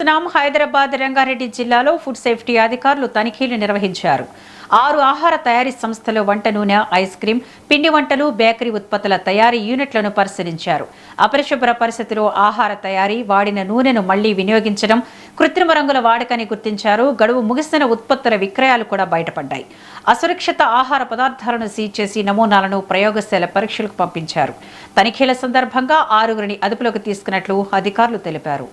హైదరాబాద్ రంగారెడ్డి జిల్లాలో food safety అధికారులు తనిఖీలు నిర్వహించారు. 6 ఆహార తయారీ సంస్థల వంట నూనె, ఐస్ క్రీం, పిండి వంటలు, బేకరీ ఉత్పత్తుల తయారీ యూనిట్లను పరిశీలించారు. అపరిశుభ్ర పరిస్థితిలో ఆహార తయారీ, వాడిన నూనెను మళ్లీ వినియోగించడం, కృత్రిమ రంగుల వాడకాన్ని గుర్తించారు. గడువు ముగిసిన ఉత్పత్తుల విక్రయాలు కూడా బయటపడ్డాయి. అసురక్షిత ఆహార పదార్థాలను సీజ్ చేసి నమూనాలను ప్రయోగశాల పరీక్షలకు పంపించారు. తనిఖీల సందర్భంగా 6గురిని అదుపులోకి తీసుకున్నట్లు అధికారులు తెలిపారు.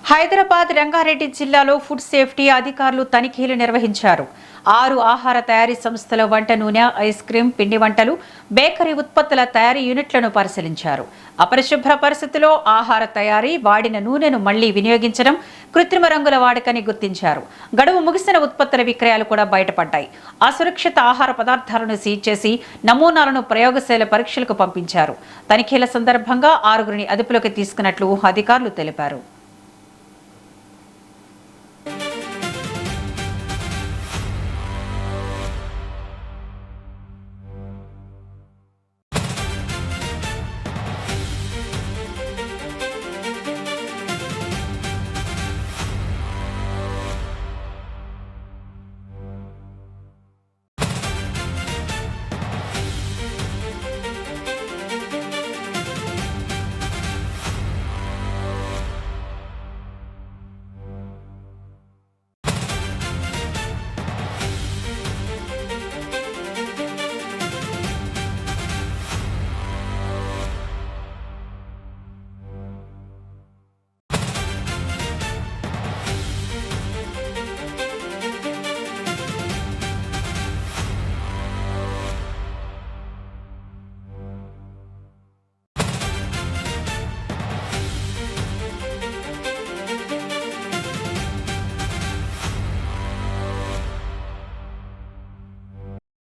హైదరాబాద్ రంగారెడ్డి జిల్లాలో ఫుడ్ సేఫ్టీ అధికారులు తనిఖీలు నిర్వహించారు. 6 ఆహార తయారీ సంస్థల వంట నూనె, ఐస్ క్రీం, పిండి వంటలు, బేకరీ ఉత్పత్తుల తయారీ యూనిట్లను పరిశీలించారు. అపరిశుభ్ర పరిస్థితిలో ఆహార తయారీ, వాడిన నూనెను మళ్లీ వినియోగించడం, కృత్రిమ రంగుల వాడకాన్ని గుర్తించారు. గడువు ముగిసిన ఉత్పత్తుల విక్రయాలు కూడా బయటపడ్డాయి. అసురక్షిత ఆహార పదార్థాలను సీజ్ చేసి నమూనాలను ప్రయోగశాల పరీక్షలకు పంపించారు. తనిఖీల సందర్భంగా 6గురిని అదుపులోకి తీసుకున్నట్లు అధికారులు తెలిపారు.